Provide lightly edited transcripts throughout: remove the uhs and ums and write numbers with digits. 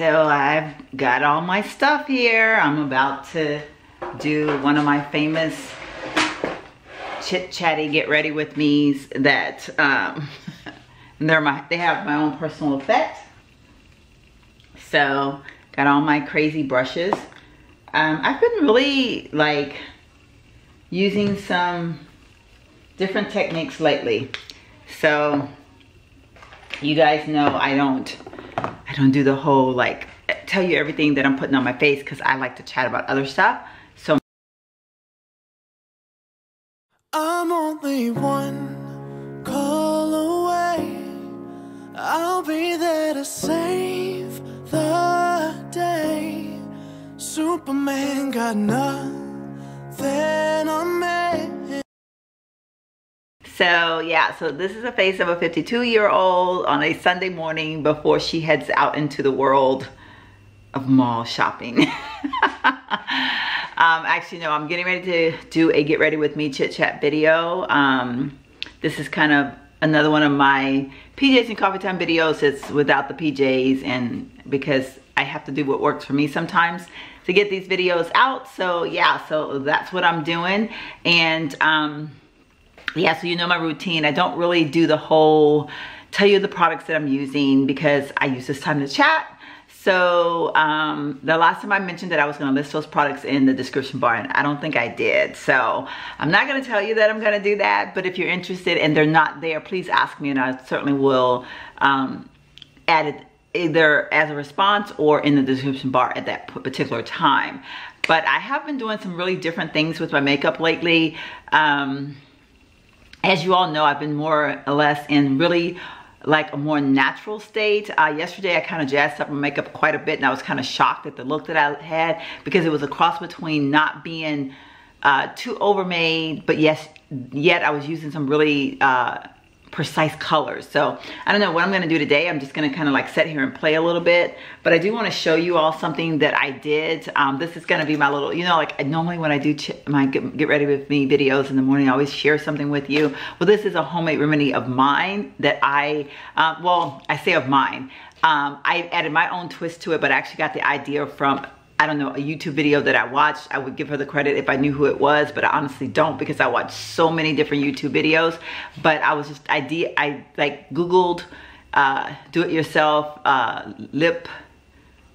So I've got all my stuff here. I'm about to do one of my famous chit chatty get ready with me's that they have my own personal effect. So got all my crazy brushes. I've been really like using some different techniques lately. So you guys know I don't do the whole like tell you everything that I'm putting on my face, because I like to chat about other stuff. So I'm only one call away. I'll be there to save the day. Superman got nothing on me. So yeah, so this is a face of a 52-year-old on a Sunday morning before she heads out into the world of mall shopping. Actually, no, I'm getting ready to do a get ready with me chit chat video. This is kind of another one of my PJs and coffee time videos. It's without the PJs, and because I have to do what works for me sometimes to get these videos out. So yeah, so that's what I'm doing. And yeah, so you know my routine. I don't really do the whole tell you the products that I'm using because I use this time to chat. So the last time I mentioned that I was going to list those products in the description bar, and I don't think I did. So I'm not going to tell you that I'm going to do that, but if you're interested and they're not there, please ask me and I certainly will add it either as a response or in the description bar at that particular time. But I have been doing some really different things with my makeup lately. As you all know, I've been more or less in really like a more natural state. Yesterday I kind of jazzed up my makeup quite a bit, and I was kind of shocked at the look that I had, because it was a cross between not being too overmade, but yet I was using some really precise colors. So I don't know what I'm going to do today. I'm just going to kind of like sit here and play a little bit, but I do want to show you all something that I did. This is going to be my little, you know, like normally when I do my get ready with me videos in the morning, I always share something with you. Well, this is a homemade remedy of mine that I say of mine. I added my own twist to it, but I actually got the idea from, I don't know, a YouTube video that I watched. I would give her the credit if I knew who it was, but I honestly don't, because I watch so many different YouTube videos. But I was just, I like Googled do it yourself lip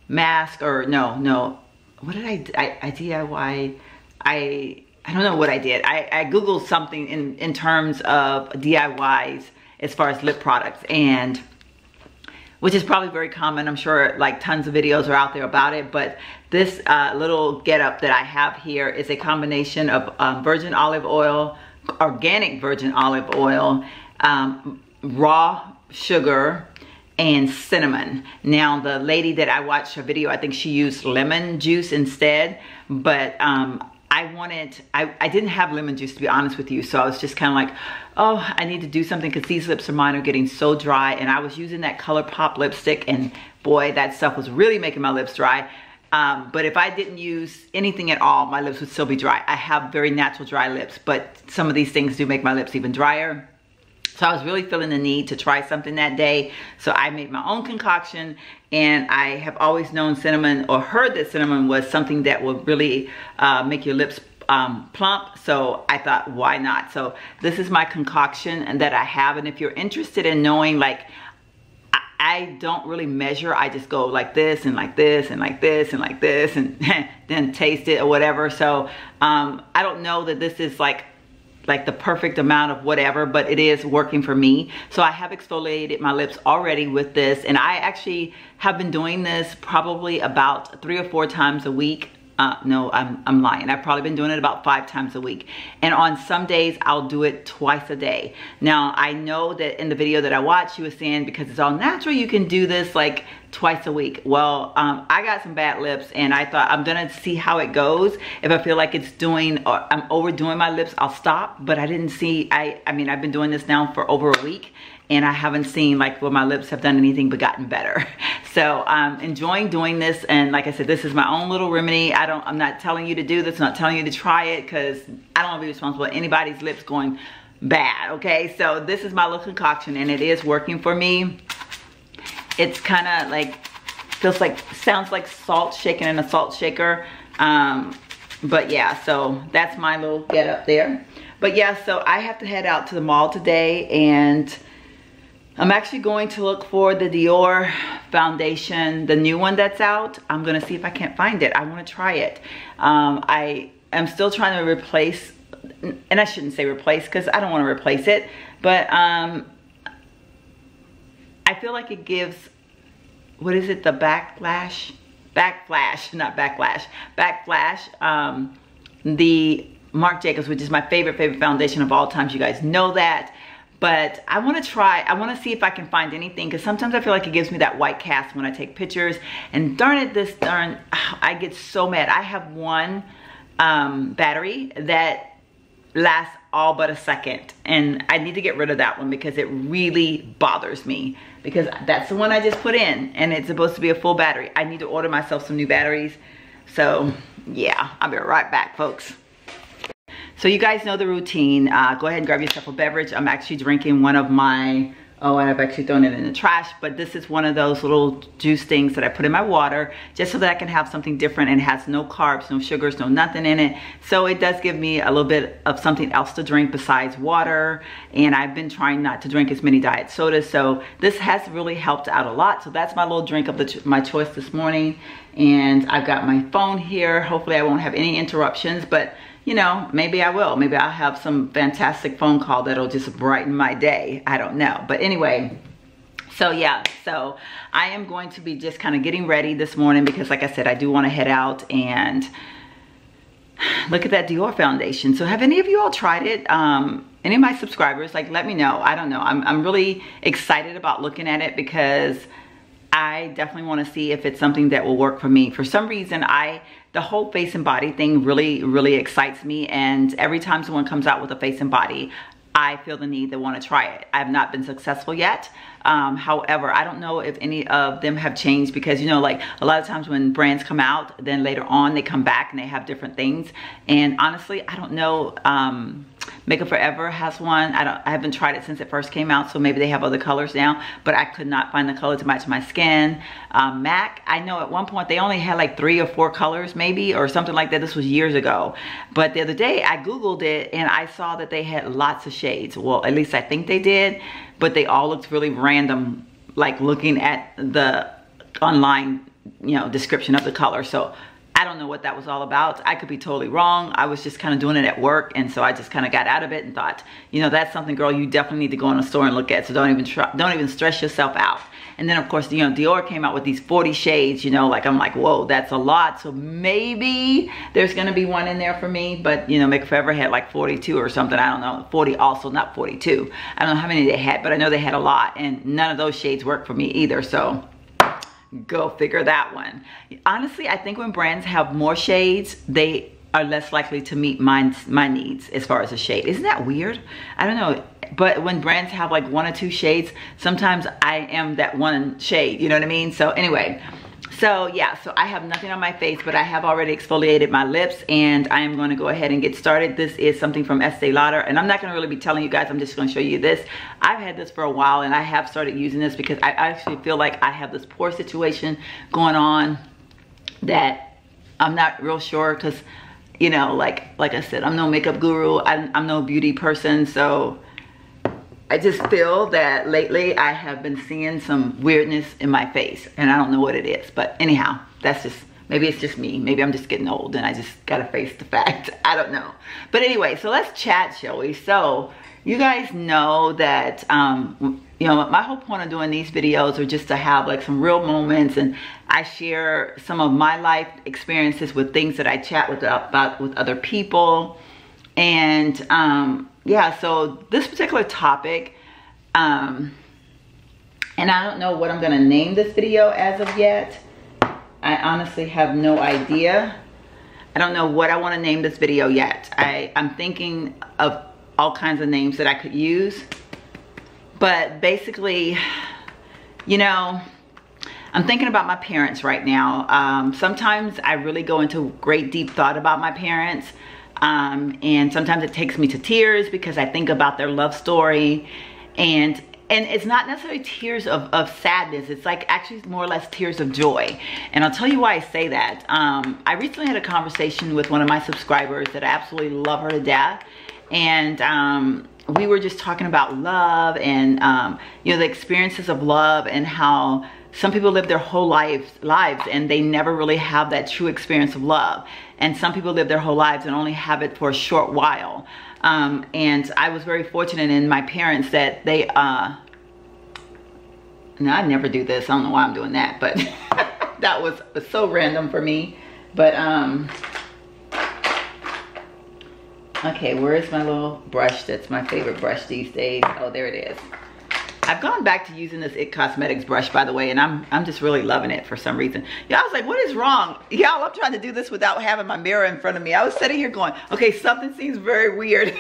mask, or no, what did I DIY? I don't know what I did. I Googled something in terms of DIYs as far as lip products, and which is probably very common. I'm sure like tons of videos are out there about it, but this little getup that I have here is a combination of virgin olive oil, organic virgin olive oil, raw sugar, and cinnamon. Now the lady that I watched her video, I think she used lemon juice instead, but I didn't have lemon juice, to be honest with you, so I was just kind of like, oh, I need to do something because these lips of mine are getting so dry, and I was using that ColourPop lipstick, and boy, that stuff was really making my lips dry. But if I didn't use anything at all, my lips would still be dry. I have very natural dry lips, but some of these things do make my lips even drier. So I was really feeling the need to try something that day. So I made my own concoction, and I have always known cinnamon, or heard that cinnamon was something that would really make your lips plump. So I thought, why not? So this is my concoction that I have. And if you're interested in knowing, like, I don't really measure. I just go like this and like this and like this and like this, and then taste it or whatever. So I don't know that this is like the perfect amount of whatever, but it is working for me. So I have exfoliated my lips already with this, and I actually have been doing this probably about 3 or 4 times a week. No, I'm lying. I've probably been doing it about 5 times a week. And on some days, I'll do it twice a day. Now, I know that in the video that I watched, she was saying because it's all natural, you can do this like twice a week. Well, I got some bad lips, and I thought I'm gonna see how it goes. If I feel like it's doing, or I'm overdoing my lips, I'll stop. But I didn't see, I mean, I've been doing this now for over a week, and I haven't seen like where my lips have done anything but gotten better. So I'm enjoying doing this, and like I said, this is my own little remedy. I'm not telling you to do this, I'm not telling you to try it, because I don't want to be responsible for anybody's lips going bad, okay? So this is my little concoction, and it is working for me. It's kind of like, sounds like salt shaken in a salt shaker. But yeah, so that's my little get up there. But yeah, so I have to head out to the mall today, and I'm actually going to look for the Dior foundation, the new one that's out. I'm gonna see if I can't find it. I wanna try it. I am still trying to replace, and I shouldn't say replace because I don't wanna replace it, but I feel like it gives, what is it, the backflash, not backlash, backflash, the Marc Jacobs, which is my favorite foundation of all times. You guys know that. But I want to try, I want to see if I can find anything, because sometimes I feel like it gives me that white cast when I take pictures. And darn it, I get so mad. I have one battery that lasts all but a second, and I need to get rid of that one because it really bothers me, because that's the one I just put in and it's supposed to be a full battery. I need to order myself some new batteries. So yeah, I'll be right back, folks. So you guys know the routine. Go ahead and grab yourself a beverage. I'm actually drinking one of my, oh, I've actually thrown it in the trash, but this is one of those little juice things that I put in my water just so that I can have something different, and has no carbs, no sugars, no nothing in it. So it does give me a little bit of something else to drink besides water. And I've been trying not to drink as many diet sodas, so this has really helped out a lot. So that's my little drink of my choice this morning. And I've got my phone here. Hopefully I won't have any interruptions, but you know, maybe I will. Maybe I'll have some fantastic phone call that'll just brighten my day. I don't know. But anyway, so yeah, so I am going to be just kind of getting ready this morning because, like I said, I do want to head out and look at that Dior foundation. So have any of you all tried it? Any of my subscribers, like, let me know. I don't know. I'm really excited about looking at it because I definitely want to see if it's something that will work for me. For some reason, the whole face and body thing really excites me, and every time someone comes out with a face and body, I feel the need to want to try it. I have not been successful yet. However, I don't know if any of them have changed, because you know, like a lot of times when brands come out, then later on they come back and they have different things. And honestly, I don't know. Makeup Forever has one. I haven't tried it since it first came out, so maybe they have other colors now, but I could not find the color to match my skin. MAC, I know at one point they only had like 3 or 4 colors maybe, or something like that. This was years ago. But the other day I Googled it and I saw that they had lots of shades. Well, at least I think they did, but they all looked really random, like looking at the online, you know, description of the color. So I don't know what that was all about. I could be totally wrong. I was just kind of doing it at work, and so I just kind of got out of it and thought, you know, that's something, girl, you definitely need to go in a store and look at. So don't even stress yourself out. And then of course, you know, Dior came out with these 40 shades, you know, like I'm like, whoa, that's a lot. So maybe there's gonna be one in there for me, but you know, Makeup Forever had like 42 or something. I don't know, 40 also, not 42. I don't know how many they had, but I know they had a lot, and none of those shades work for me either. So go figure that one. Honestly, I think when brands have more shades, they are less likely to meet my needs as far as a shade. Isn't that weird? I don't know. But when brands have like 1 or 2 shades, sometimes I am that one shade, you know what I mean? So anyway, so yeah, so I have nothing on my face, but I have already exfoliated my lips, and I am going to go ahead and get started. This is something from Estee Lauder, and I'm not going to really be telling you guys. I'm just going to show you this. I've had this for a while, and I have started using this because I actually feel like I have this pore situation going on that I'm not real sure, because you know, like I said, I'm no makeup guru. I'm no beauty person, so I just feel that lately I have been seeing some weirdness in my face, and I don't know what it is. But anyhow, that's just, maybe it's just me. Maybe I'm just getting old and I just gotta face the fact. I don't know. But anyway, so let's chat, shall we? So you guys know that, you know, my whole point of doing these videos are just to have like some real moments, and I share some of my life experiences with things that I chat about with other people. And yeah, so this particular topic, and I don't know what I'm gonna name this video as of yet. I honestly have no idea. I don't know what I want to name this video yet. I'm thinking of all kinds of names that I could use, but basically, you know, I'm thinking about my parents right now. Sometimes I really go into great deep thought about my parents. And sometimes it takes me to tears because I think about their love story. And and it's not necessarily tears of sadness. It's like actually more or less tears of joy. And I'll tell you why I say that. I recently had a conversation with one of my subscribers that I absolutely love her to death. And we were just talking about love and, you know, the experiences of love and how some people live their whole lives and they never really have that true experience of love. And some people live their whole lives and only have it for a short while. And I was very fortunate in my parents that they, now I never do this. I don't know why I'm doing that, but that was so random for me. But, okay, where is my little brush? That's my favorite brush these days. Oh, there it is. I've gone back to using this IT Cosmetics brush, by the way, and I'm just really loving it for some reason. Y'all, I was like, what is wrong? Y'all, I'm trying to do this without having my mirror in front of me. I was sitting here going, okay, something seems very weird.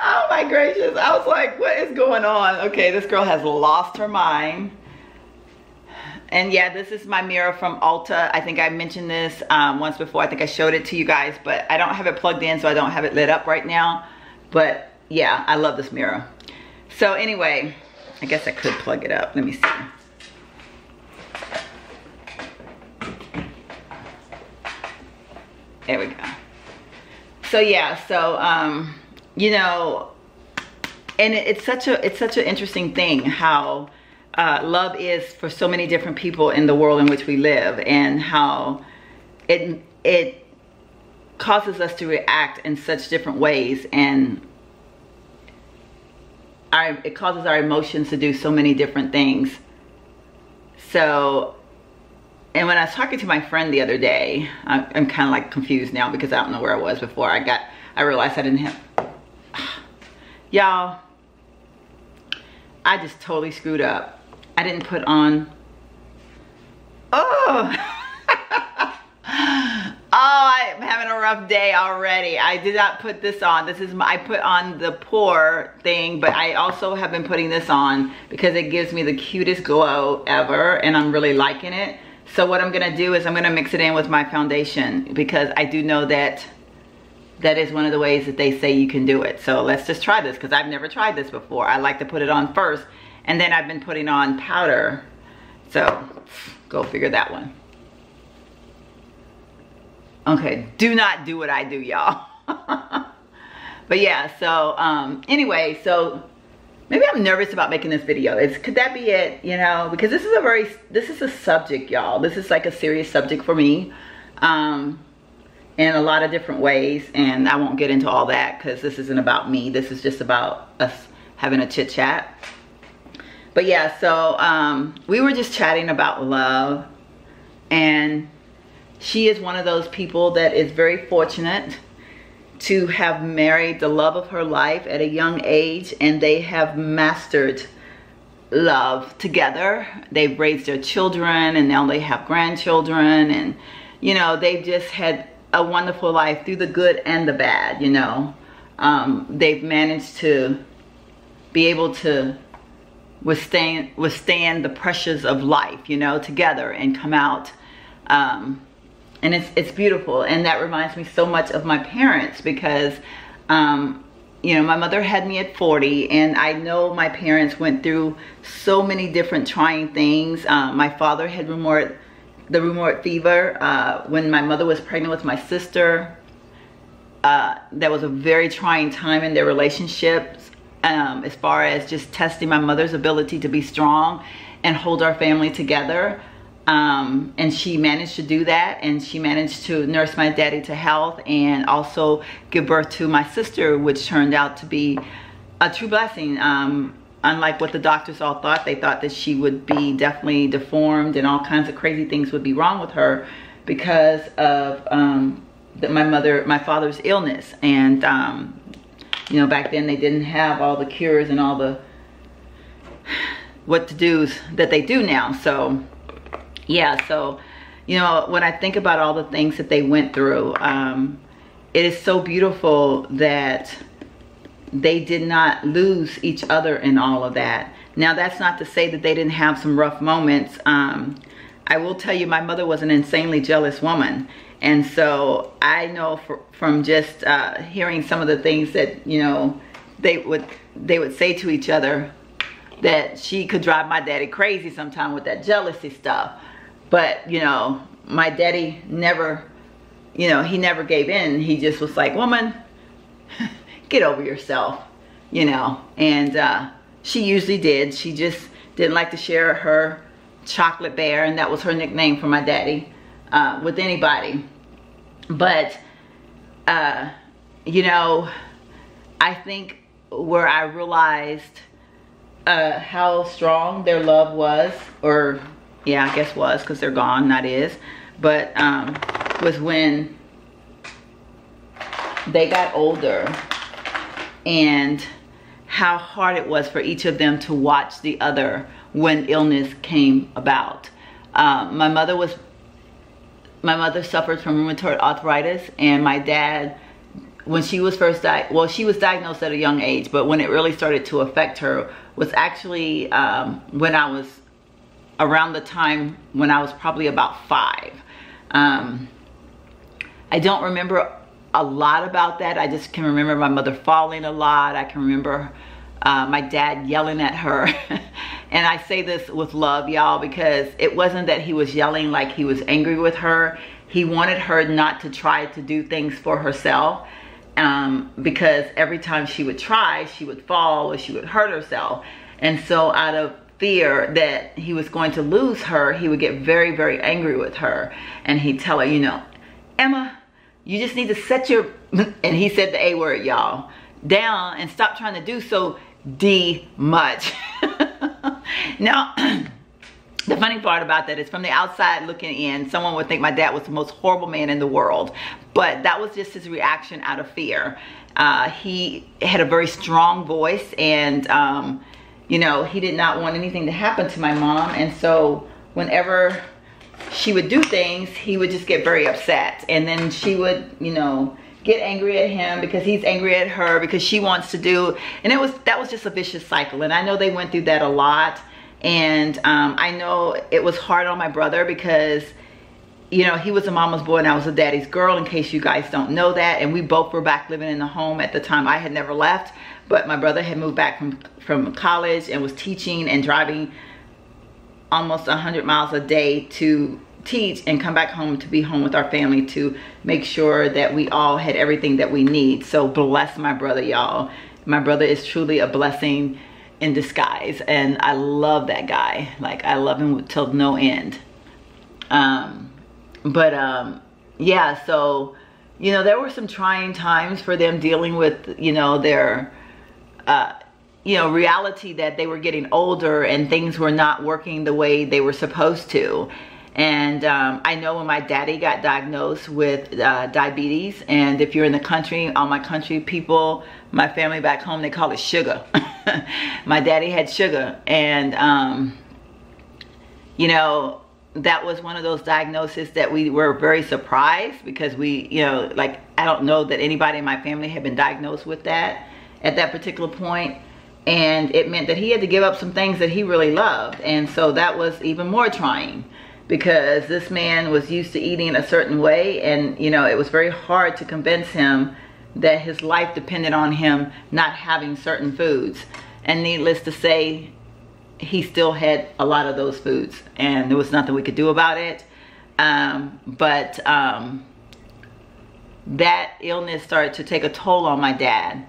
Oh my gracious. I was like, what is going on? Okay, this girl has lost her mind. And yeah, this is my mirror from Ulta. I think I mentioned this once before. I think I showed it to you guys, but I don't have it plugged in, so I don't have it lit up right now. But yeah, I love this mirror. So anyway, I guess I could plug it up. Let me see. There we go. So yeah, so you know, and it's such an interesting thing how love is for so many different people in the world in which we live, and how it causes us to react in such different ways, and it causes our emotions to do so many different things. So, and when I was talking to my friend the other day, I'm kind of like confused now because I don't know where I was before I realized I didn't have, y'all, I just totally screwed up. I didn't put on, I'm having a rough day already. I did not put this on. This is I put on the pore thing, but I also have been putting this on because it gives me the cutest glow ever, and I'm really liking it. So what I'm gonna do is I'm gonna mix it in with my foundation, because I do know that that is one of the ways that they say you can do it. So let's just try this, because I've never tried this before. I like to put it on first, and then I've been putting on powder. So go figure that one. Okay, do not do what I do, y'all. But yeah, so anyway, so maybe I'm nervous about making this video. Could that be it, you know? Because this is a subject, y'all. This is like a serious subject for me in a lot of different ways, and I won't get into all that because this isn't about me. This is just about us having a chit chat. But yeah, so we were just chatting about love, and she is one of those people that is very fortunate to have married the love of her life at a young age, and they have mastered love together. They've raised their children, and now they have grandchildren, and you know, they've just had a wonderful life through the good and the bad, you know. They've managed to be able to withstand the pressures of life, you know, together, and come out and it's beautiful. And that reminds me so much of my parents, because you know, my mother had me at 40, and I know my parents went through so many different trying things. My father had the rheumatoid fever when my mother was pregnant with my sister. That was a very trying time in their relationships, as far as just testing my mother's ability to be strong and hold our family together. And she managed to do that, and she managed to nurse my daddy to health and also give birth to my sister, which turned out to be a true blessing. Unlike what the doctors all thought, they thought that she would be definitely deformed and all kinds of crazy things would be wrong with her because of my father's illness. And you know, back then they didn't have all the cures and all the what to do's that they do now. So yeah, so you know, when I think about all the things that they went through, it is so beautiful that they did not lose each other in all of that. Now, that's not to say that they didn't have some rough moments. I will tell you, my mother was an insanely jealous woman. And so I know from just hearing some of the things that, you know, they would say to each other that she could drive my daddy crazy sometime with that jealousy stuff. But, you know, my daddy never, you know, he never gave in. He just was like, woman, get over yourself, you know. And she usually did. She just didn't like to share her chocolate bear, and that was her nickname for my daddy, with anybody. But, you know, I think where I realized how strong their love was, or yeah, I guess was, because they're gone, not is, but was when they got older, and how hard it was for each of them to watch the other when illness came about. My mother suffered from rheumatoid arthritis, and my dad, when she was first she was diagnosed at a young age, but when it really started to affect her was actually when I was around the time when I was probably about 5. I don't remember a lot about that. I just can remember my mother falling a lot. I can remember my dad yelling at her. And I say this with love, y'all, because it wasn't that he was yelling like he was angry with her. He wanted her not to try to do things for herself, because every time she would try, she would fall or she would hurt herself. And so out of fear that he was going to lose her, he would get very, very angry with her. And he'd tell her, you know, Emma, you just need to set your, and he said the A word, y'all, down and stop trying to do so much. Now, the funny part about that is, from the outside looking in, someone would think my dad was the most horrible man in the world, but that was just his reaction out of fear. He had a very strong voice, and you know, he did not want anything to happen to my mom. And so whenever she would do things, he would just get very upset, and then she would, you know, get angry at him because he's angry at her because she wants to do, and that was just a vicious cycle. And I know they went through that a lot. And I know it was hard on my brother because, you know, he was a mama's boy and I was a daddy's girl, in case you guys don't know that. And we both were back living in the home at the time. I had never left, but my brother had moved back from college and was teaching and driving almost 100 miles a day to teach and come back home to be home with our family to make sure that we all had everything that we need. So bless my brother, y'all. My brother is truly a blessing in disguise, and I love that guy. Like, I love him till no end. Yeah, so, you know, there were some trying times for them dealing with, you know, their you know, reality that they were getting older and things were not working the way they were supposed to. And I know when my daddy got diagnosed with diabetes, and if you're in the country, all my country people, my family back home, they call it sugar. My daddy had sugar, and you know, that was one of those diagnoses that we were very surprised, because we, you know, like, I don't know that anybody in my family had been diagnosed with that at that particular point. And it meant that he had to give up some things that he really loved. And so that was even more trying, because this man was used to eating a certain way, and, you know, it was very hard to convince him that his life depended on him not having certain foods. And needless to say, he still had a lot of those foods, and there was nothing we could do about it. That illness started to take a toll on my dad.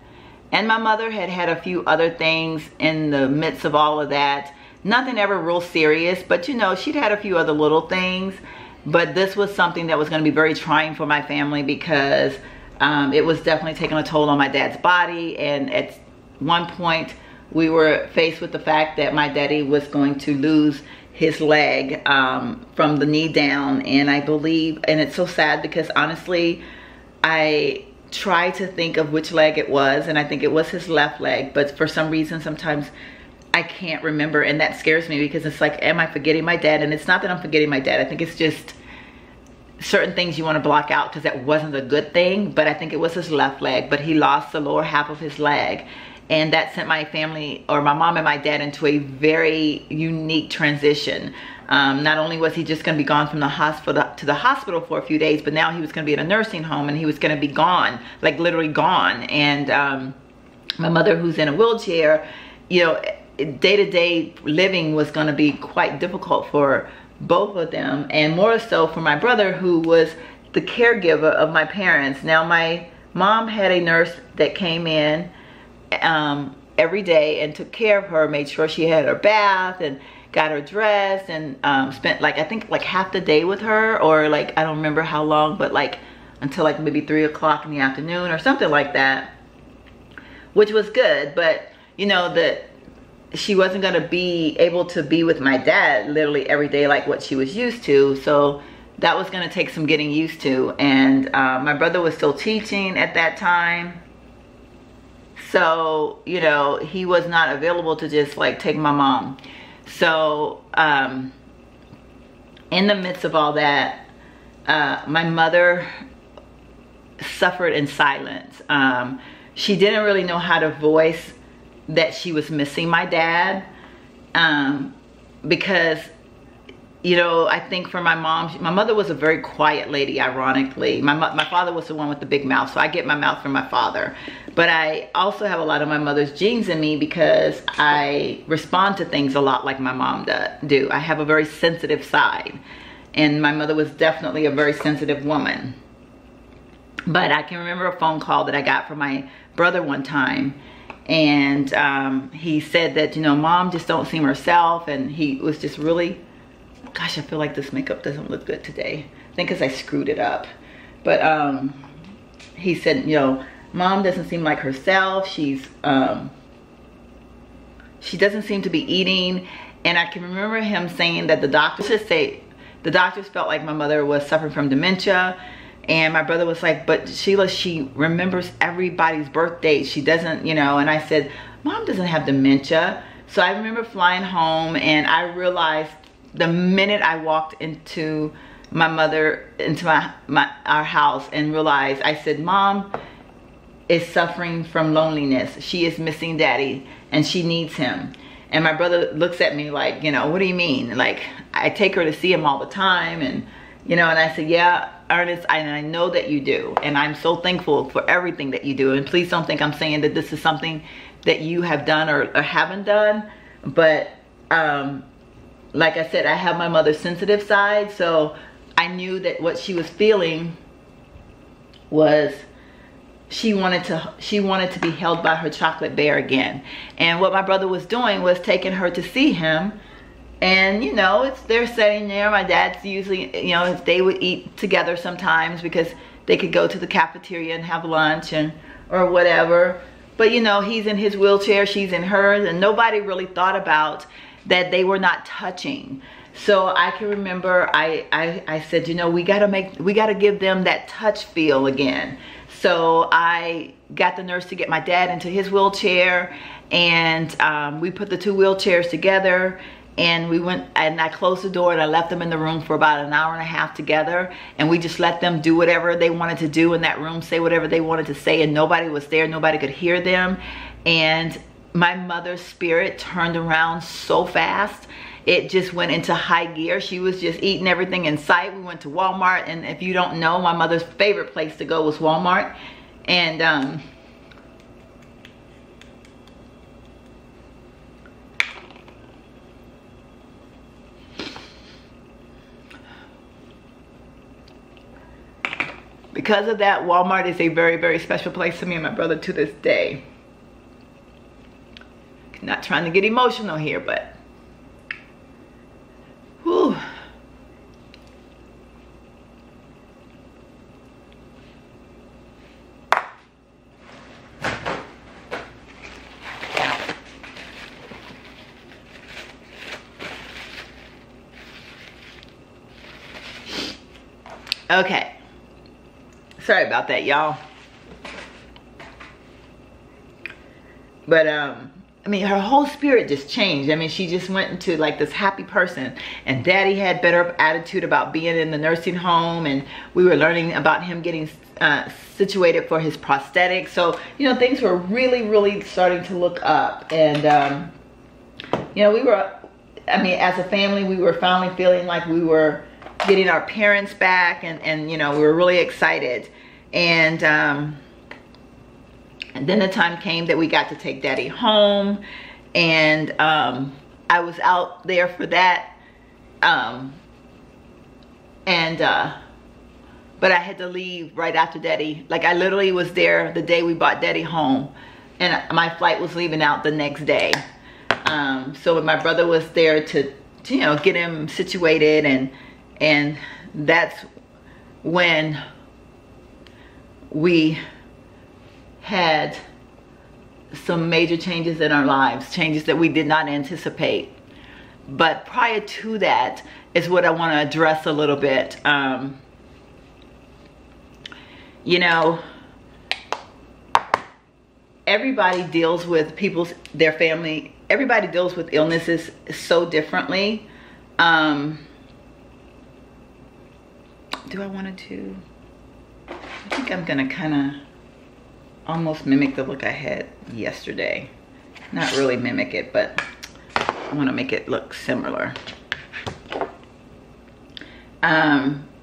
And my mother had had a few other things in the midst of all of that. Nothing ever real serious, but, you know, she'd had a few other little things. But this was something that was going to be very trying for my family, because it was definitely taking a toll on my dad's body. And at one point, we were faced with the fact that my daddy was going to lose his leg from the knee down. And I believe, and it's so sad because honestly, I try to think of which leg it was, and I think it was his left leg, but for some reason sometimes I can't remember, and that scares me, because it's like, am I forgetting my dad? And it's not that I'm forgetting my dad. I think it's just certain things you want to block out because that wasn't a good thing. But I think it was his left leg, but he lost the lower half of his leg, and that sent my family, or my mom and my dad, into a very unique transition. Not only was he just going to be gone from the hospital to the hospital for a few days, but now he was going to be in a nursing home, and he was going to be gone, like literally gone. And my mother who's in a wheelchair, you know, day-to-day living was going to be quite difficult for both of them, and more so for my brother, who was the caregiver of my parents. Now, my mom had a nurse that came in every day and took care of her, made sure she had her bath and got her dressed, and spent like, I think like half the day with her, or like, I don't remember how long, but like until like maybe 3 o'clock in the afternoon or something like that, which was good. But you know, that she wasn't going to be able to be with my dad literally every day like what she was used to. So that was going to take some getting used to. And my brother was still teaching at that time. So, you know, he was not available to just like take my mom. So in the midst of all that, my mother suffered in silence. She didn't really know how to voice that she was missing my dad, because, you know, I think for my mom, my mother was a very quiet lady, ironically. My father was the one with the big mouth, so I get my mouth from my father. But I also have a lot of my mother's genes in me, because I respond to things a lot like my mom do. I have a very sensitive side, and my mother was definitely a very sensitive woman. But I can remember a phone call that I got from my brother one time, and he said that, you know, mom just don't seem herself, and he was just really, gosh, I feel like this makeup doesn't look good today. I think because I screwed it up. But he said, you know, mom doesn't seem like herself. She doesn't seem to be eating. And I can remember him saying that the doctors felt like my mother was suffering from dementia. And my brother was like, but Sheila, she remembers everybody's birthday. She doesn't, you know. And I said, mom doesn't have dementia. So I remember flying home, and I realized the minute I walked into my mother, into our house, and realized, I said, mom is suffering from loneliness. She is missing daddy, and she needs him. And my brother looks at me like, you know, what do you mean? Like, I take her to see him all the time, and, you know, and I said, yeah, Ernest, I know that you do, and I'm so thankful for everything that you do. And please don't think I'm saying that this is something that you have done or haven't done. But like I said, I have my mother's sensitive side, so I knew that what she was feeling was she wanted to be held by her chocolate bear again. And what my brother was doing was taking her to see him. And, you know, they're sitting there. My dad's usually, you know, they would eat together sometimes, because they could go to the cafeteria and have lunch or whatever. But, you know, he's in his wheelchair, she's in hers, and nobody really thought about that they were not touching. So I can remember I said, you know, we gotta give them that touch feel again. So I got the nurse to get my dad into his wheelchair, and we put the two wheelchairs together. And we went, and I closed the door, and I left them in the room for about an hour and a half together. And we just let them do whatever they wanted to do in that room, say whatever they wanted to say, and nobody was there, nobody could hear them. And my mother's spirit turned around so fast. It just went into high gear. She was just eating everything in sight. We went to Walmart, and if you don't know, my mother's favorite place to go was Walmart. And because of that, Walmart is a very, very special place to me and my brother to this day. Not trying to get emotional here, but whew. Okay. Sorry about that, y'all. But I mean, her whole spirit just changed. I mean, she just went into like this happy person. And daddy had better attitude about being in the nursing home, and we were learning about him getting situated for his prosthetics. So, you know, things were really, really starting to look up. And you know, we were, I mean, as a family, we were finally feeling like we were getting our parents back, and you know, we were really excited. And And then the time came that we got to take Daddy home, and I was out there for that. But I had to leave right after Daddy. Like, I literally was there the day we brought Daddy home, and my flight was leaving out the next day. So my brother was there to you know, get him situated, and that's when we had some major changes in our lives, changes that we did not anticipate. But prior to that is what I want to address a little bit. You know, everybody deals with their family, everybody deals with illnesses so differently. Do I want to? I think I'm gonna kind of almost mimic the look I had yesterday. Not really mimic it, but I want to make it look similar.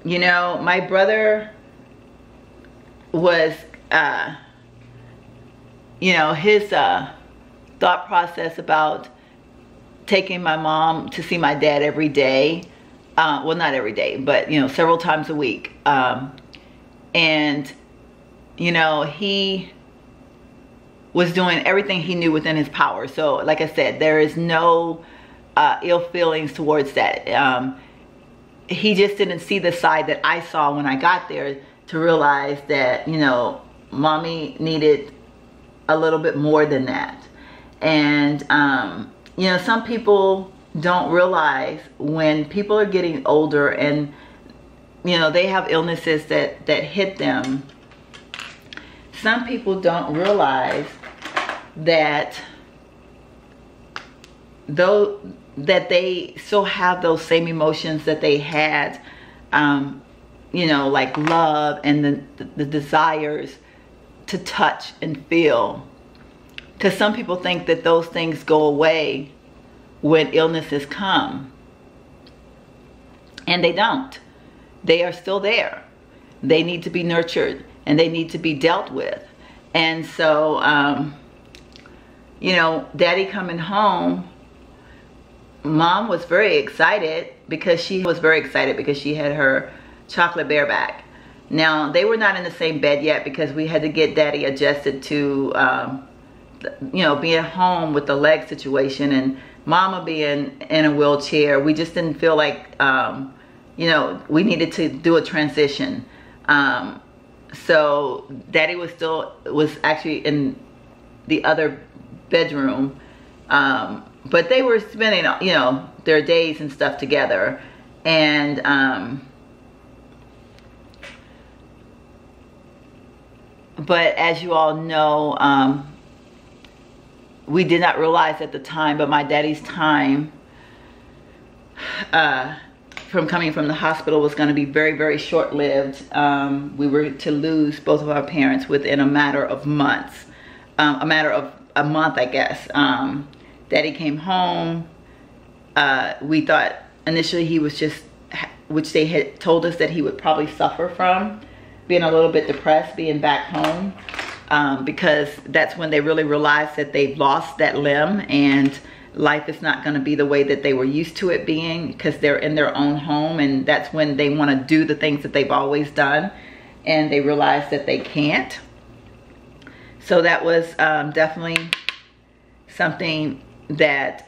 You know, my brother was, you know, his thought process about taking my mom to see my dad every day, well, not every day, but, you know, several times a week. And, you know, he was doing everything he knew within his power. So, like I said, there is no ill feelings towards that. He just didn't see the side that I saw when I got there, to realize that, you know, mommy needed a little bit more than that. And, you know, some people don't realize when people are getting older and, you know, they have illnesses that hit them. Some people don't realize that that they still have those same emotions that they had, you know, like love and the desires to touch and feel. Because some people think that those things go away when illnesses come, and they don't. They are still there. They need to be nurtured, and they need to be dealt with. And so, you know, Daddy coming home, Mom was very excited because she had her chocolate bear back. Now, they were not in the same bed yet because we had to get Daddy adjusted to, you know, being home with the leg situation, and Mama being in a wheelchair. We just didn't feel like, you know, we needed to do a transition. So Daddy was actually in the other bedroom, but they were spending, you know, their days and stuff together. And but as you all know, we did not realize at the time, but my daddy's time from coming from the hospital was going to be very, very short-lived. We were to lose both of our parents within a matter of months, a matter of a month, I guess. Daddy came home. We thought initially he was just, which they had told us that he would probably suffer from, being a little bit depressed, being back home, because that's when they really realized that they've lost that limb and life is not going to be the way that they were used to it being, because they're in their own home, and that's when they want to do the things that they've always done, and they realize that they can't. So that was definitely something that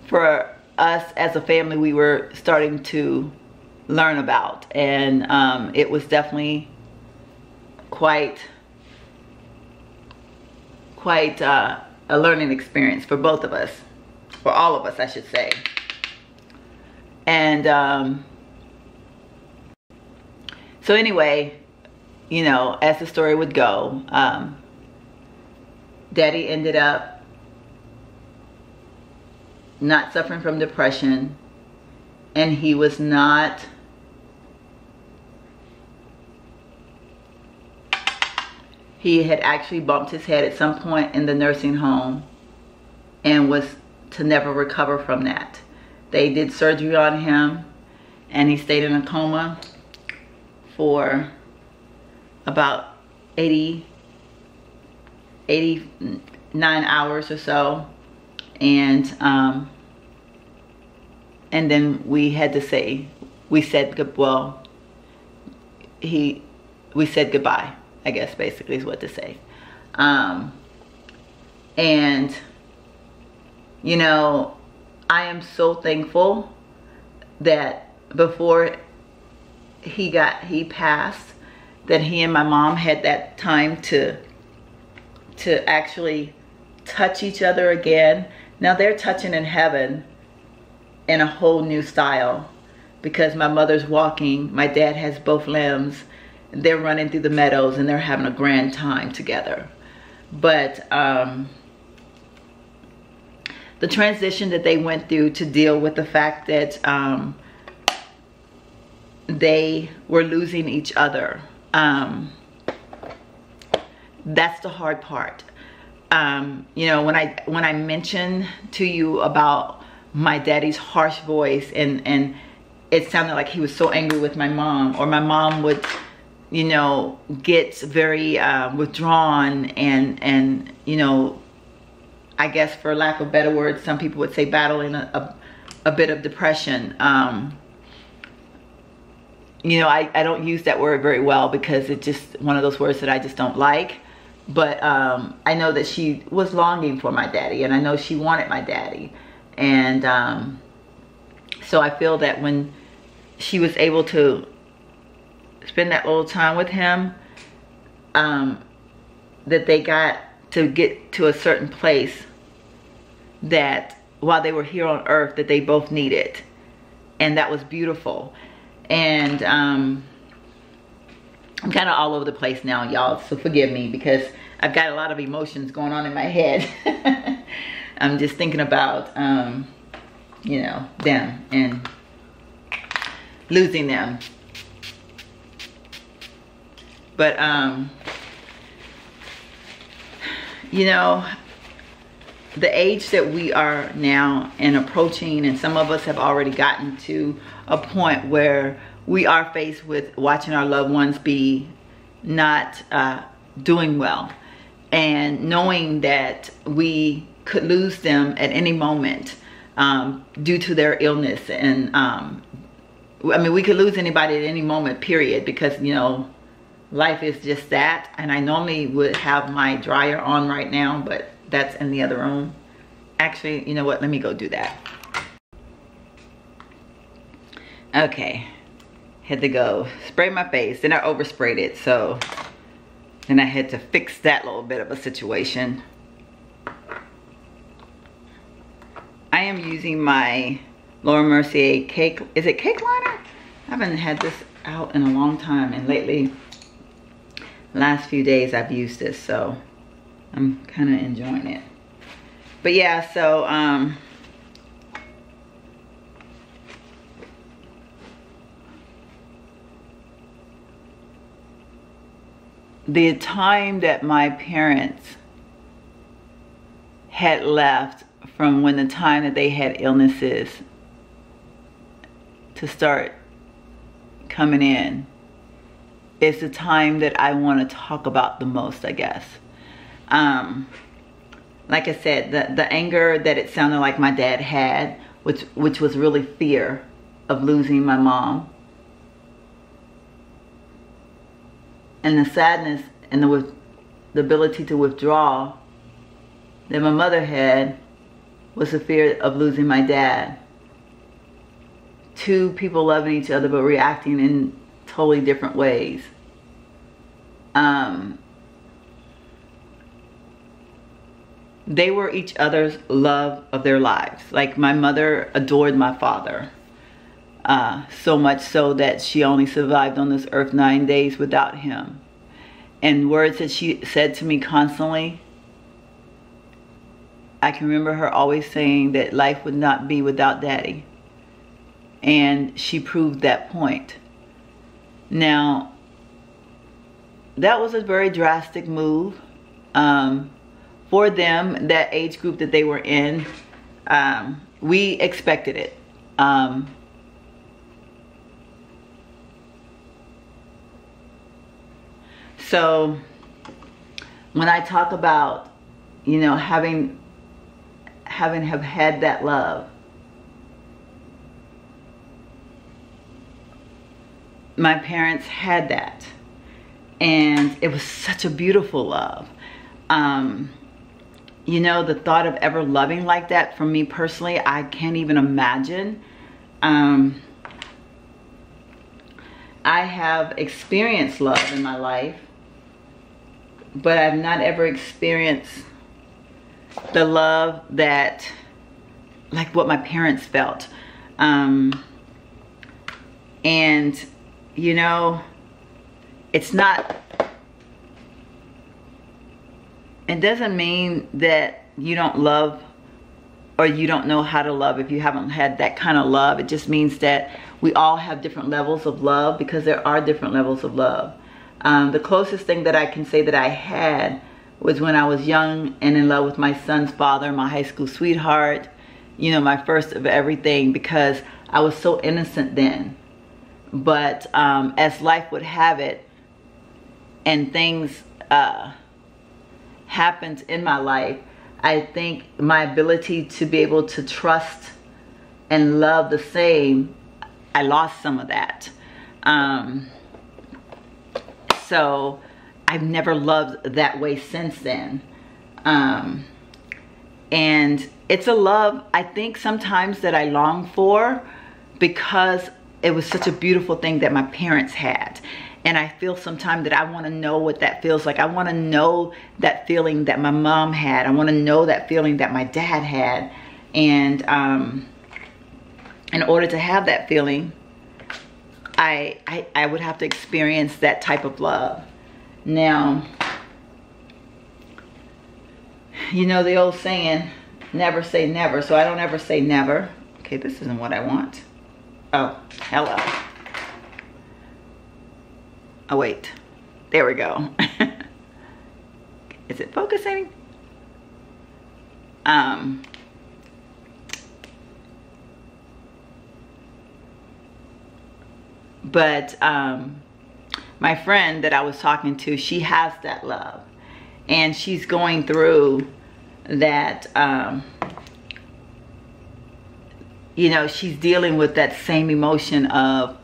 for us as a family we were starting to learn about, and it was definitely quite a learning experience for both of us, for all of us, I should say. And so anyway, you know, as the story would go, Daddy ended up not suffering from depression, and he was not he had actually bumped his head at some point in the nursing home and was to never recover from that. They did surgery on him, and he stayed in a coma for about 89 hours or so. And then we had to say, we said goodbye, I guess, basically is what to say. And, you know, I am so thankful that before he passed, that he and my mom had that time to actually touch each other again. Now they're touching in heaven in a whole new style, because my mother's walking, my dad has both limbs, they're running through the meadows and they're having a grand time together. But the transition that they went through to deal with the fact that they were losing each other, that's the hard part. You know, when I mentioned to you about my daddy's harsh voice, and it sounded like he was so angry with my mom, or my mom would, you know, get very withdrawn and you know, I guess for lack of better words, some people would say battling a bit of depression. You know, I don't use that word very well because it's just one of those words that I just don't like. But I know that she was longing for my daddy, and I know she wanted my daddy. And so I feel that when she was able to spend that little time with him, that they got to get to a certain place that while they were here on earth that they both needed. And that was beautiful. And I'm kind of all over the place now, y'all, so forgive me because I've got a lot of emotions going on in my head. I'm just thinking about you know, them and losing them. But you know, the age that we are now and approaching, and some of us have already gotten to a point where we are faced with watching our loved ones be not doing well, and knowing that we could lose them at any moment due to their illness. And I mean, we could lose anybody at any moment, period, because, you know, life is just that. And I normally would have my dryer on right now, but that's in the other room. Actually, you know what? Let me go do that. Okay. Had to go spray my face. Then I oversprayed it, so then I had to fix that little bit of a situation. I am using my Laura Mercier cake. Is it cake liner? I haven't had this out in a long time, and lately, last few days I've used this, so I'm kind of enjoying it. But yeah, so the time that my parents had left from when the time that they had illnesses to start coming in is the time that I want to talk about the most, I guess. Like I said, the anger that it sounded like my dad had, which was really fear of losing my mom, and the sadness and the ability to withdraw that my mother had, was the fear of losing my dad. Two people loving each other but reacting in totally different ways. They were each other's love of their lives. Like, my mother adored my father. So much so that she only survived on this earth 9 days without him. And words that she said to me constantly, I can remember her always saying that life would not be without Daddy. And she proved that point. Now, that was a very drastic move. For them, that age group that they were in, we expected it. So when I talk about, you know, having have had that love, my parents had that, and it was such a beautiful love. You know, the thought of ever loving like that, for me personally, I can't even imagine. I have experienced love in my life, but I've not ever experienced the love that, like what my parents felt. And, you know, it's not, it doesn't mean that you don't love or you don't know how to love if you haven't had that kind of love. It just means that we all have different levels of love, because there are different levels of love. The closest thing that I can say that I had was when I was young and in love with my son's father, my high school sweetheart, you know, my first of everything, because I was so innocent then. But as life would have it, and things happened in my life, I think my ability to be able to trust and love the same, I lost some of that. So I've never loved that way since then. And it's a love, I think sometimes, that I long for, because it was such a beautiful thing that my parents had. And I feel sometimes that I want to know what that feels like. I want to know that feeling that my mom had. I want to know that feeling that my dad had. And in order to have that feeling, I would have to experience that type of love. Now, you know the old saying, never say never. So I don't ever say never. Okay, this isn't what I want. Oh, hello. Oh, wait. There we go. Is it focusing? But my friend that I was talking to, she has that love. And she's going through that, you know, she's dealing with that same emotion of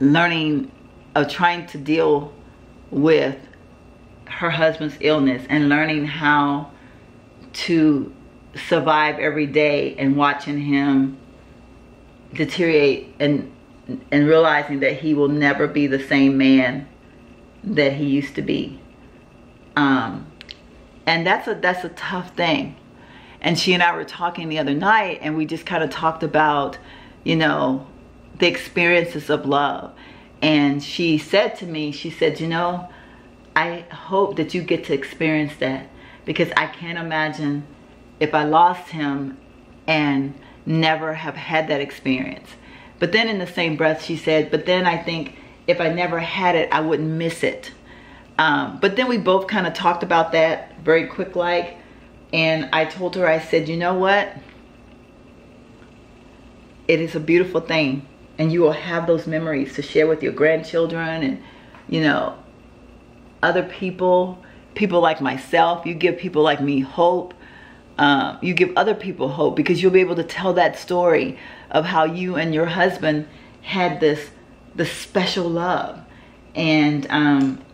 learning, of trying to deal with her husband's illness and learning how to survive every day and watching him deteriorate and realizing that he will never be the same man that he used to be. And that's a tough thing. And she and I were talking the other night, and we just kind of talked about, you know, the experiences of love. And she said to me, she said, you know, I hope that you get to experience that, because I can't imagine if I lost him and never have had that experience. But then in the same breath, she said, but then I think if I never had it, I wouldn't miss it. But then we both kind of talked about that very quick like. And I told her, I said, you know what? It is a beautiful thing. And you will have those memories to share with your grandchildren and, you know, other people, people like myself. You give people like me hope. You give other people hope, because you'll be able to tell that story of how you and your husband had this special love. And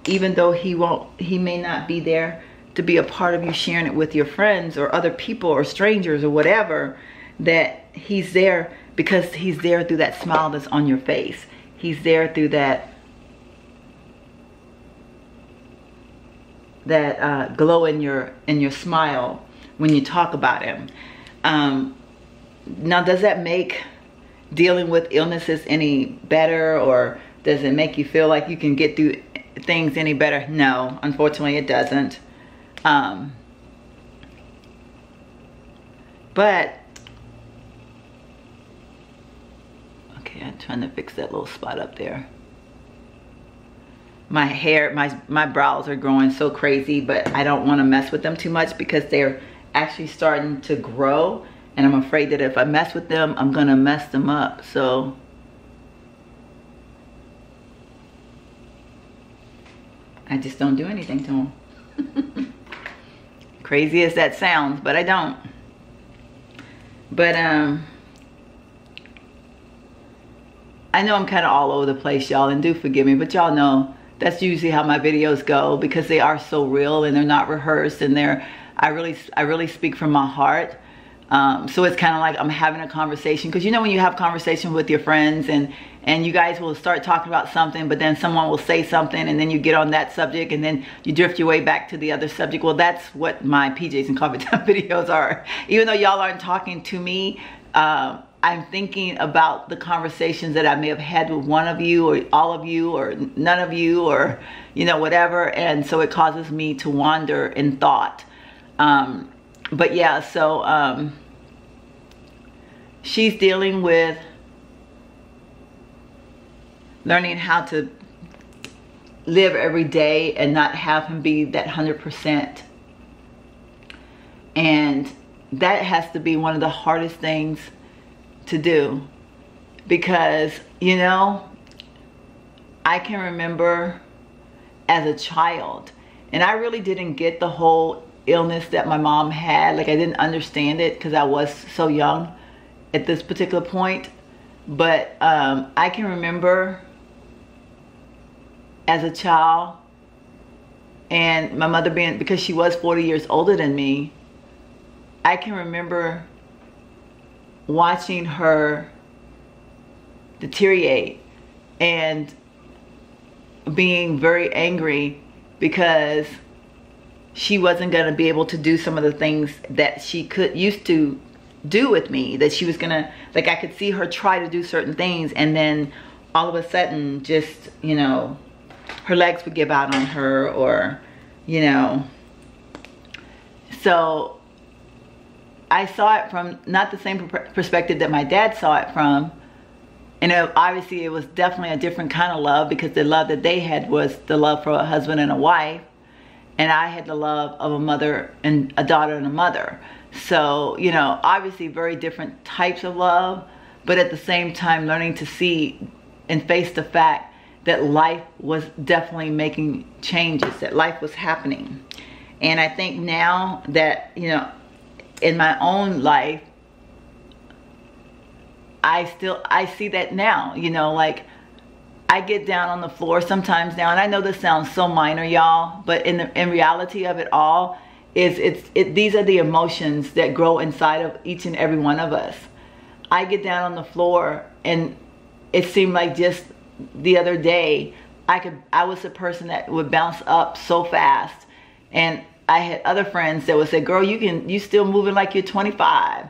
even though he may not be there to be a part of you sharing it with your friends or other people or strangers or whatever, that he's there because he's there through that smile that's on your face. He's there through that glow in your smile when you talk about him. Now, does that make dealing with illnesses any better, or does it make you feel like you can get through things any better? No, unfortunately it doesn't. But okay, I'm trying to fix that little spot up there. My hair, my brows are growing so crazy, but I don't want to mess with them too much because they're actually starting to grow, and I'm afraid that if I mess with them, I'm gonna mess them up. So I just don't do anything to them. crazy as that sounds, but I don't. But I know I'm kind of all over the place, y'all, and do forgive me, but y'all know that's usually how my videos go, because they are so real and they're not rehearsed, and I really speak from my heart. So it's kind of like I'm having a conversation, because you know when you have conversations with your friends and you guys will start talking about something, but then someone will say something and then you get on that subject and then you drift your way back to the other subject. Well, that's what my PJs and Coffee Time videos are. Even though y'all aren't talking to me, I'm thinking about the conversations that I may have had with one of you or all of you or none of you, or you know, whatever, and so it causes me to wander in thought. But yeah, so she's dealing with learning how to live every day and not have him be that 100%. And that has to be one of the hardest things to do, because, you know, I can remember as a child, and I really didn't get the whole illness that my mom had. Like, I didn't understand it because I was so young at this particular point. But I can remember as a child, and my mother being, because she was 40 years older than me, I can remember watching her deteriorate and being very angry because she wasn't going to be able to do some of the things that she used to do with me, that she was going to, like, I could see her try to do certain things, and then all of a sudden just, you know, her legs would give out on her, or, you know. So I saw it from not the same perspective that my dad saw it from. And obviously it was definitely a different kind of love, because the love that they had was the love for a husband and a wife. And I had the love of a mother and a daughter and a mother. So, you know, obviously very different types of love, but at the same time learning to see and face the fact that life was definitely making changes, that life was happening. And I think now that, you know, in my own life, I see that now, you know, like I get down on the floor sometimes now, and I know this sounds so minor, y'all, but in reality of it all, these are the emotions that grow inside of each and every one of us. I get down on the floor, and it seemed like just the other day, I was a person that would bounce up so fast, and I had other friends that would say, girl, you still moving like you're 25.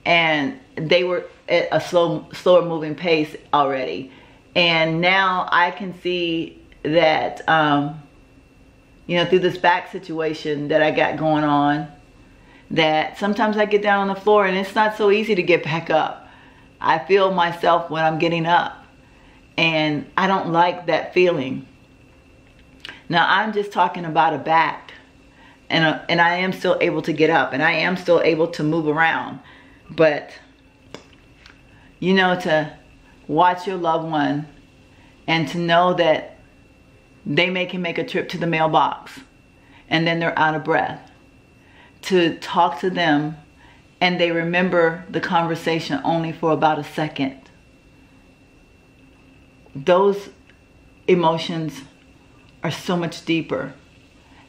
And they were at a slower moving pace already. And now I can see that, you know, through this back situation that I got going on, that sometimes I get down on the floor and it's not so easy to get back up. I feel myself when I'm getting up, and I don't like that feeling. Now I'm just talking about a back, and I am still able to get up, and I am still able to move around. But, you know, to watch your loved one and to know that they can make a trip to the mailbox and then they're out of breath, to talk to them and they remember the conversation only for about a second. Those emotions are so much deeper.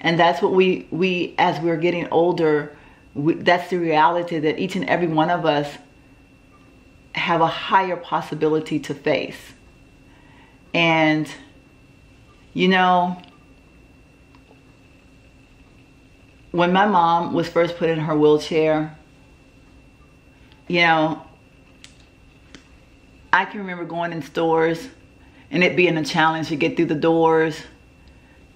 And that's what we as we're getting older, that's the reality that each and every one of us have a higher possibility to face. And, you know, when my mom was first put in her wheelchair, you know, I can remember going in stores and it being a challenge to get through the doors.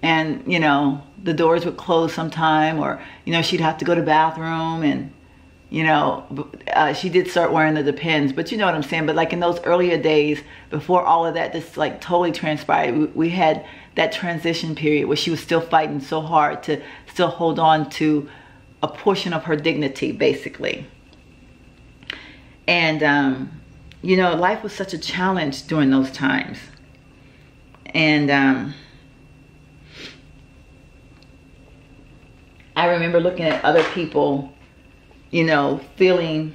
And, you know, the doors would close sometime, or, you know, she'd have to go to the bathroom, and, you know, she did start wearing the Depends, but you know what I'm saying? But like in those earlier days, before all of that just like totally transpired, we had that transition period where she was still fighting so hard to still hold on to a portion of her dignity, basically. And, you know, life was such a challenge during those times. And, I I remember looking at other people, you know, feeling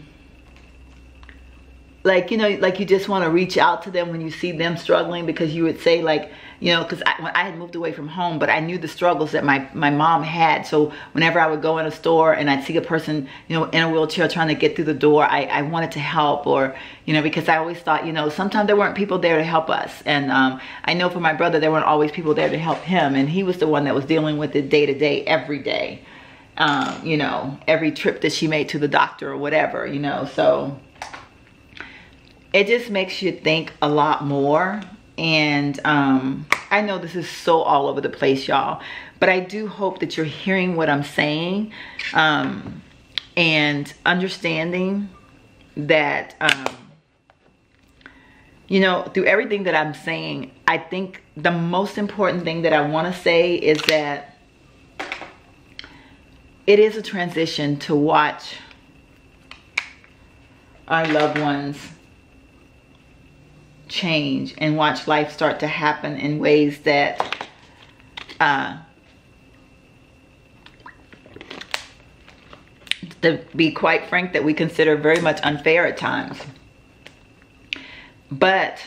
like, you know, like you just want to reach out to them when you see them struggling, because you would say like, you know, because when I had moved away from home, but I knew the struggles that my mom had. So whenever I would go in a store and I'd see a person, you know, in a wheelchair trying to get through the door, I wanted to help, or, you know, because I always thought, you know, sometimes there weren't people there to help us. And I know for my brother, there weren't always people there to help him. And he was the one that was dealing with it day to day, every day. You know, every trip that she made to the doctor or whatever, you know, so it just makes you think a lot more. And I know this is so all over the place, y'all, but I do hope that you're hearing what I'm saying, and understanding that, you know, through everything that I'm saying, I think the most important thing that I want to say is that it is a transition to watch our loved ones change and watch life start to happen in ways that to be quite frank, that we consider very much unfair at times. But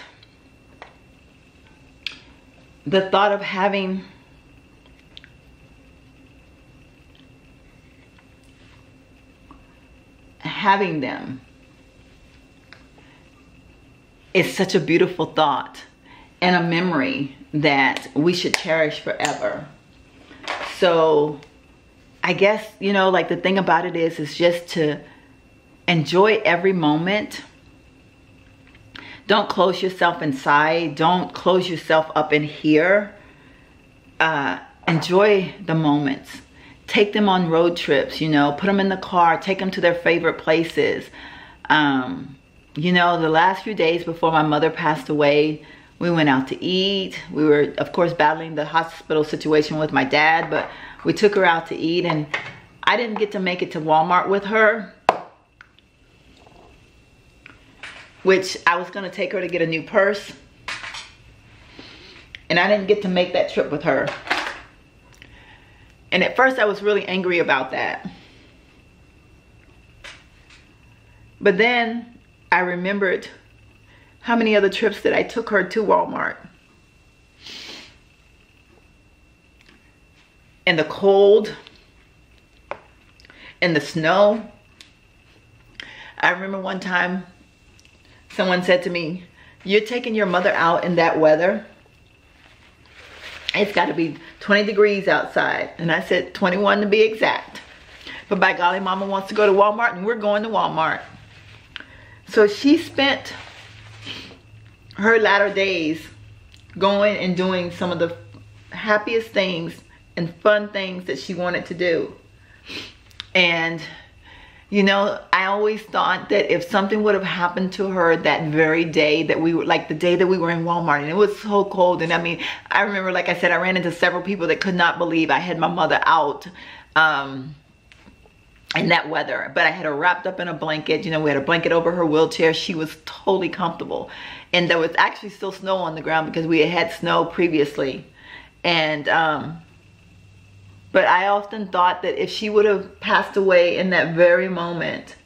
the thought of having them is such a beautiful thought and a memory that we should cherish forever. So I guess, you know, like the thing about it is just to enjoy every moment. Don't close yourself inside. Don't close yourself up in here. Enjoy the moments. Take them on road trips, you know, put them in the car, take them to their favorite places. You know, the last few days before my mother passed away, we went out to eat. We were, of course, battling the hospital situation with my dad, but we took her out to eat, and I didn't get to make it to Walmart with her, which I was going to take her to get a new purse, and I didn't get to make that trip with her. And at first I was really angry about that. But then I remembered how many other trips that I took her to Walmart. In the cold, in the snow. I remember one time someone said to me, "You're taking your mother out in that weather? It's got to be 20 degrees outside." And I said 21 to be exact. But by golly, Mama wants to go to Walmart, and we're going to Walmart. So she spent her latter days going and doing some of the happiest things and fun things that she wanted to do. And, you know, I always thought that if something would have happened to her that very day that we were, like the day that we were in Walmart, and it was so cold. And I mean, I remember, like I said, I ran into several people that could not believe I had my mother out in that weather, but I had her wrapped up in a blanket. You know, we had a blanket over her wheelchair. She was totally comfortable. And there was actually still snow on the ground because we had snow previously. And, but I often thought that if she would have passed away in that very moment,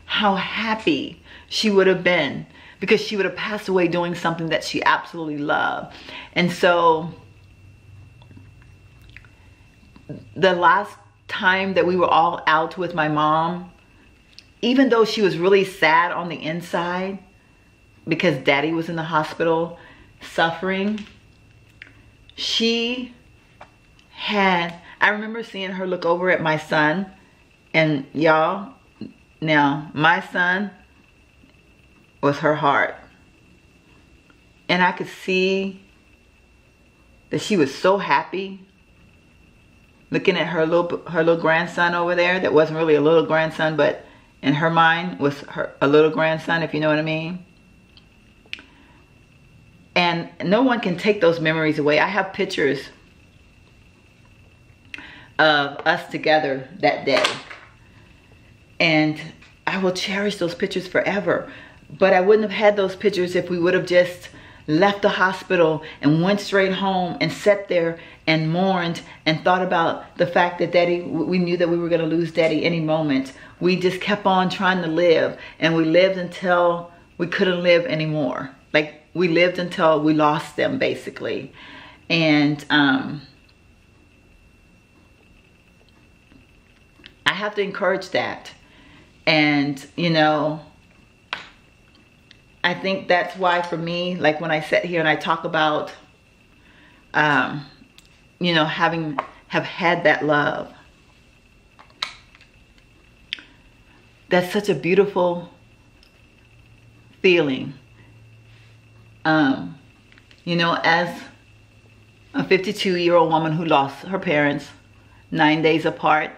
how happy she would have been, because she would have passed away doing something that she absolutely loved. And so the last time that we were all out with my mom, even though she was really sad on the inside because Daddy was in the hospital suffering, she had, I remember seeing her look over at my son, and y'all, now my son was her heart, and I could see that she was so happy looking at her little grandson over there that wasn't really a little grandson, but in her mind was a little grandson, if you know what I mean. And no one can take those memories away. I have pictures of us together that day, and I will cherish those pictures forever. But I wouldn't have had those pictures if we would have just left the hospital and went straight home and sat there and mourned and thought about the fact that Daddy, we knew that we were going to lose Daddy any moment. We just kept on trying to live, and we lived until we couldn't live anymore. Like, we lived until we lost them, basically. And I have to encourage that. And, you know, I think that's why for me, like when I sit here and I talk about, you know, have had that love. That's such a beautiful feeling. You know, as a 52-year-old woman who lost her parents 9 days apart,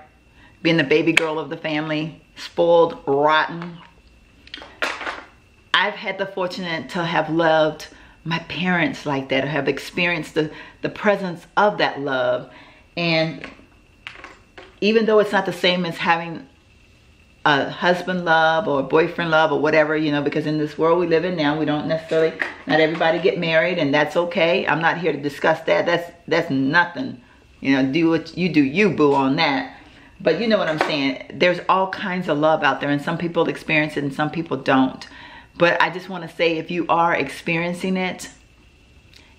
being the baby girl of the family, spoiled, rotten, I've had the fortune to have loved my parents like that, or have experienced the presence of that love. And even though it's not the same as having a husband love or boyfriend love or whatever, you know, because in this world we live in now, we don't necessarily, not everybody get married, and that's okay. I'm not here to discuss that. That's nothing. You know, do what you do, you boo on that. But you know what I'm saying? There's all kinds of love out there, and some people experience it and some people don't. But I just want to say, if you are experiencing it,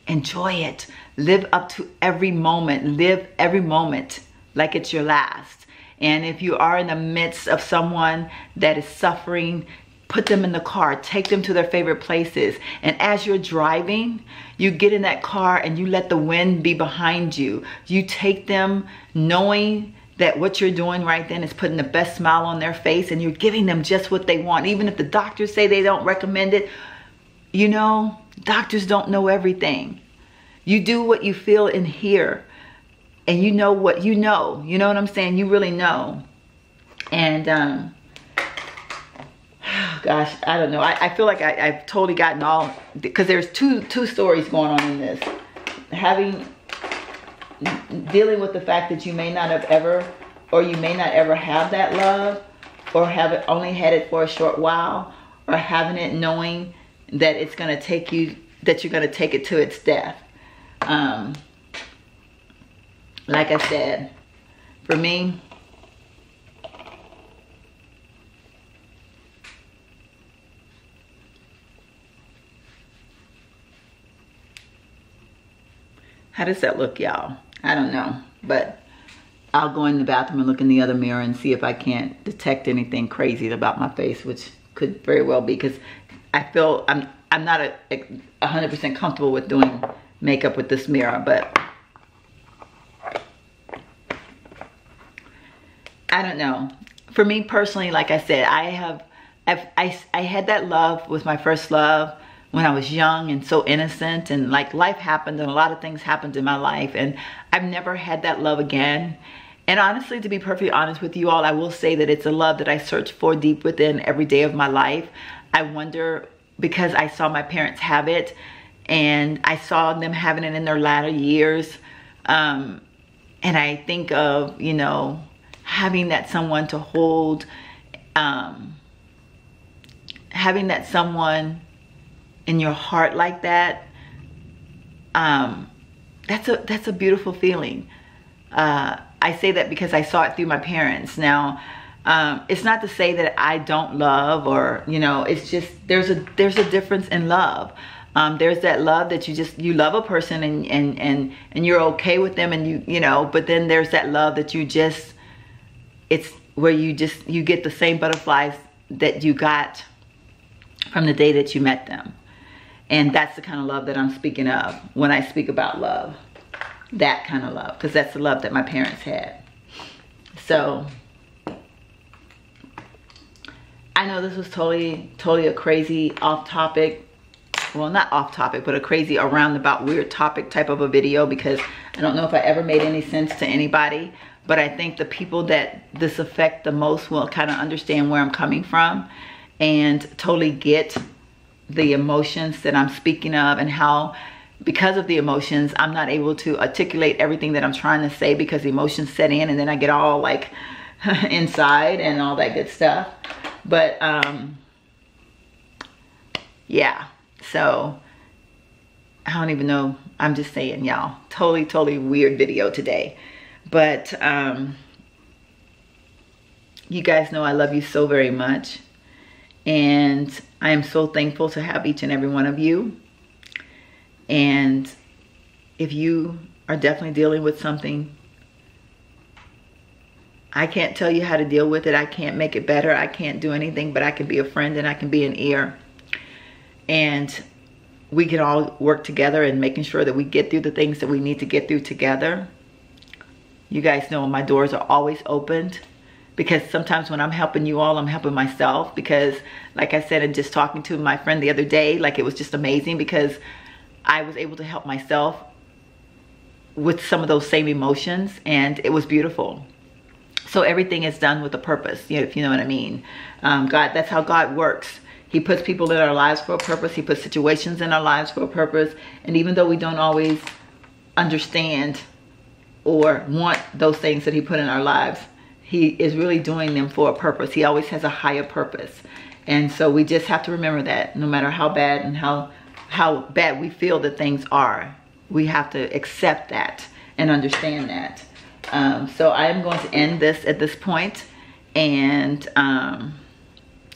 enjoy it. Live up to every moment. Live every moment like it's your last. And if you are in the midst of someone that is suffering, put them in the car, take them to their favorite places. And as you're driving, you get in that car and you let the wind be behind you. You take them knowing that what you're doing right then is putting the best smile on their face, and you're giving them just what they want. Even if the doctors say they don't recommend it, you know, doctors don't know everything. You do what you feel in here. And you know what you know. You know what I'm saying? You really know. And, gosh, I don't know. I feel like I've totally gotten all, because there's two stories going on in this. Dealing with the fact that you may not have ever, or you may not ever have that love, or have it only had it for a short while, or having it knowing that it's going to take you, that you're going to take it to its death. Like I said, for me, how does that look, y'all? I don't know, but I'll go in the bathroom and look in the other mirror and see if I can't detect anything crazy about my face, which could very well be, because I feel I'm not 100% comfortable with doing makeup with this mirror, but I don't know. For me personally, like I said, I had that love with my first love when I was young and so innocent, and like life happened and a lot of things happened in my life, and I've never had that love again. And honestly, to be perfectly honest with you all, I will say that it's a love that I search for deep within every day of my life. I wonder, because I saw my parents have it, and I saw them having it in their latter years, and I think of, you know, having that someone to hold, having that someone in your heart like that, that's a beautiful feeling. I say that because I saw it through my parents. Now, it's not to say that I don't love, or, you know, it's just there's a difference in love. There's that love that you love a person and you're okay with them, and you know, but then there's that love that it's where you get the same butterflies that you got from the day that you met them. And that's the kind of love that I'm speaking of when I speak about love. That kind of love, because that's the love that my parents had. So I know this was totally a crazy off topic, well, not off topic, but a crazy around about weird topic type of a video, because I don't know if I ever made any sense to anybody, but I think the people that this affect the most will kind of understand where I'm coming from and totally get the emotions that I'm speaking of, and how, because of the emotions, I'm not able to articulate everything that I'm trying to say, because the emotions set in and then I get all like inside and all that good stuff. But yeah, so I don't even know. I'm just saying, y'all. Totally weird video today. But you guys know I love you so very much. And I am so thankful to have each and every one of you. And if you are definitely dealing with something, I can't tell you how to deal with it. I can't make it better. I can't do anything, but I can be a friend and I can be an ear. And we can all work together in making sure that we get through the things that we need to get through together. You guys know my doors are always opened, because sometimes when I'm helping you all, I'm helping myself, because like I said, and just talking to my friend the other day, like it was just amazing because I was able to help myself with some of those same emotions, and it was beautiful. So everything is done with a purpose, if you know what I mean. God, that's how God works. He puts people in our lives for a purpose. He puts situations in our lives for a purpose. And even though we don't always understand or want those things that he put in our lives, he is really doing them for a purpose. He always has a higher purpose. And so we just have to remember that no matter how bad and how bad we feel that things are, we have to accept that and understand that. So I am going to end this at this point, and I'm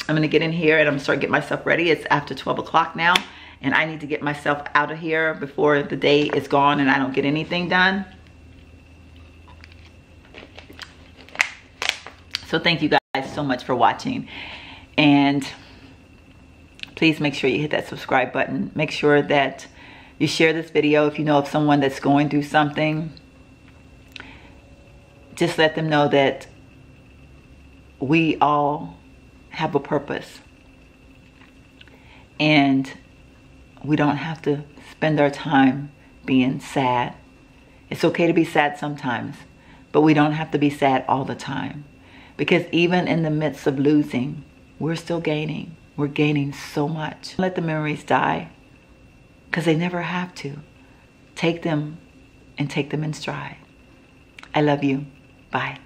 going to get in here and I'm going to start getting myself ready. It's after 12 o'clock now, and I need to get myself out of here before the day is gone and I don't get anything done. So thank you guys so much for watching, and please make sure you hit that subscribe button. Make sure that you share this video if you know of someone that's going through something. Just let them know that we all have a purpose, and we don't have to spend our time being sad. It's okay to be sad sometimes, but we don't have to be sad all the time, because even in the midst of losing, we're still gaining. We're gaining so much. Let the memories die, because they never have to. Take them and take them in stride. I love you. Bye.